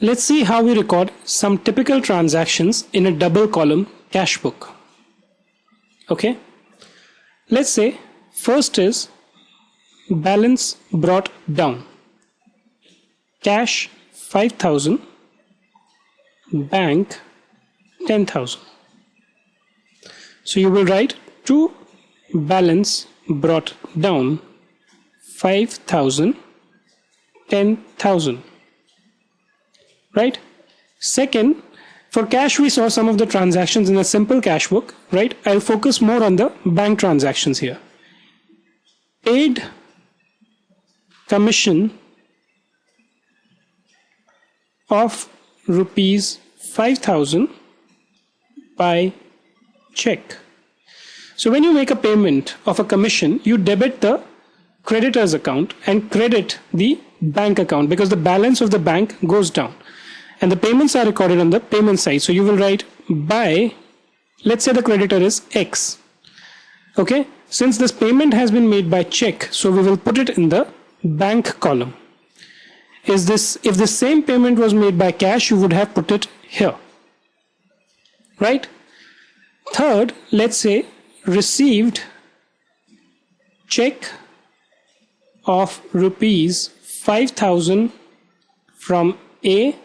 Let's see how we record some typical transactions in a double column cash book. Okay, let's say first is balance brought down. Cash 5,000, bank 10,000. So you will write to balance brought down 5,000, 10,000. Right? Second, for cash we saw some of the transactions in a simple cash book, right? I'll focus more on the bank transactions here. Paid commission of rupees 5,000 by check. So when you make a payment of a commission, you debit the creditor's account and credit the bank account because the balance of the bank goes down. And the payments are recorded on the payment side. So you will write by, let's say the creditor is X. Okay, since this payment has been made by check, so we will put it in the bank column. If the same payment was made by cash, you would have put it here. Right? Third, let's say received check of rupees 5,000 from A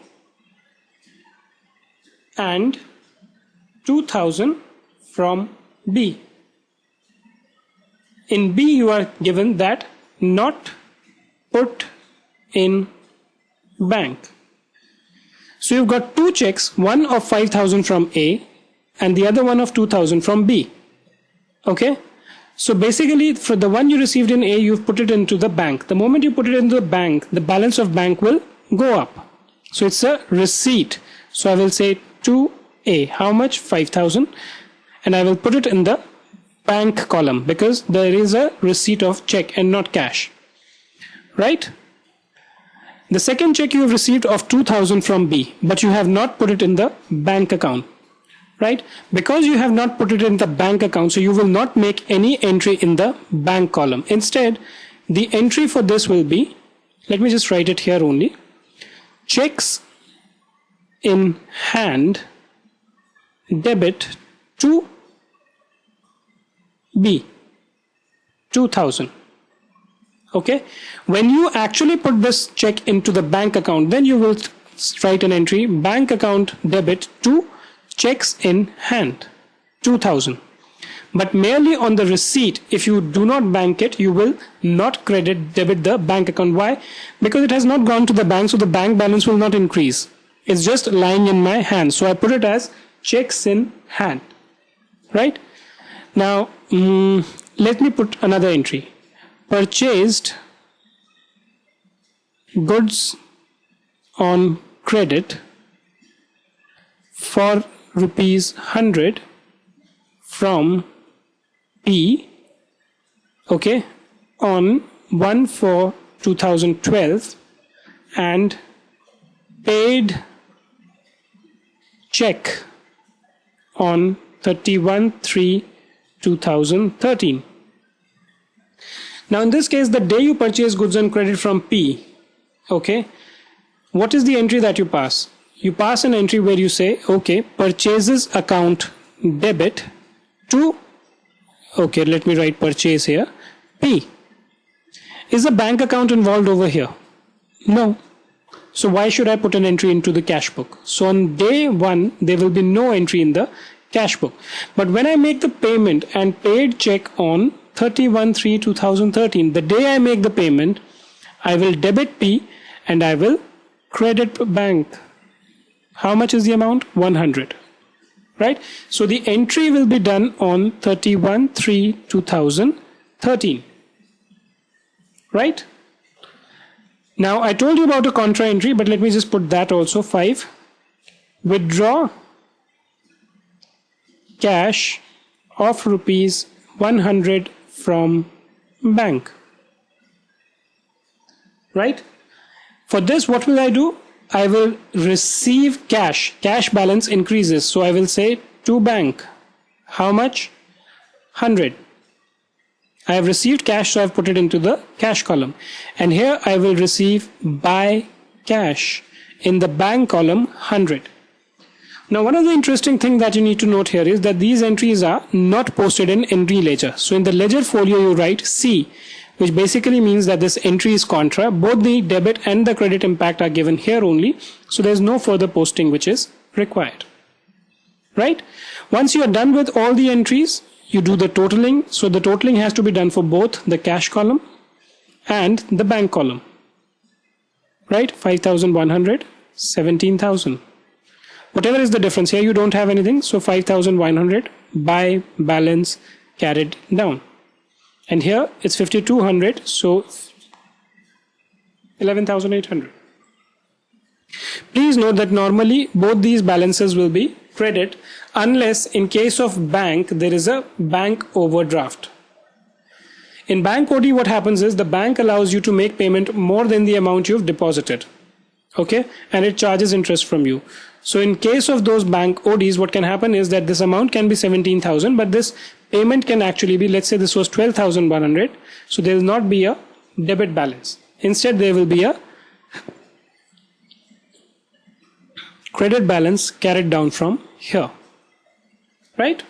and 2,000 from B. In B you are given that not put in bank. So you've got two checks, one of 5,000 from A and the other one of 2,000 from B. Okay, so basically for the one you received in A, you've put it into the bank. The moment you put it into the bank, the balance of bank will go up. So it's a receipt. So I will say to A, how much? 5,000, and I will put it in the bank column because there is a receipt of check and not cash. Right? The second check you have received of 2,000 from B, but you have not put it in the bank account. Right? Because you have not put it in the bank account, so you will not make any entry in the bank column. Instead, the entry for this will be, let me just write it here only, checks in hand debit to B, 2,000. Okay, when you actually put this check into the bank account, then you will write an entry bank account debit to checks in hand 2,000. But merely on the receipt, if you do not bank it, you will not debit the bank account. Why? Because it has not gone to the bank, so the bank balance will not increase. It's just lying in my hand, so I put it as checks in hand. Right? Now let me put another entry. Purchased goods on credit for rupees 100 from P, okay, on 1/4/2012 and paid check on 31/3/2013. Now in this case, the day you purchase goods on credit from P, okay, what is the entry that you pass? You pass an entry where you say, okay, purchases account debit to, okay, let me write purchase here, P. Is a bank account involved over here? No. So why should I put an entry into the cash book? So on day one, there will be no entry in the cash book. But when I make the payment and paid check on 31/3/2013, the day I make the payment, I will debit P and I will credit bank. How much is the amount? 100. Right? So the entry will be done on 31/3/2013. Right? Now I told you about a contra entry, but let me just put that also. 5. Withdraw cash of rupees 100 from bank. Right? For this, what will I do? I will receive cash. Cash balance increases. So I will say to bank. How much? 100. I have received cash, so I have put it into the cash column. And here I will receive by cash. in the bank column 100. Now one of the interesting things that you need to note here is that these entries are not posted in entry ledger. So in the ledger folio you write C, which basically means that this entry is contra. Both the debit and the credit impact are given here only. So there's no further posting which is required. Right? Once you are done with all the entries, you do the totaling. So the totaling has to be done for both the cash column and the bank column. Right? 5,100, 17,000. Whatever is the difference here, you don't have anything. So 5,100 by balance carried down. And here it's 5,200, so 11,800. Please note that normally both these balances will be credit unless in case of bank there is a bank overdraft. In bank OD what happens is the bank allows you to make payment more than the amount you've deposited. Okay, and it charges interest from you. So in case of those bank ODs, what can happen is that this amount can be 17,000, but this payment can actually be, let's say this was 12,100. So there will not be a debit balance. Instead, there will be a credit balance carried down from here. Right?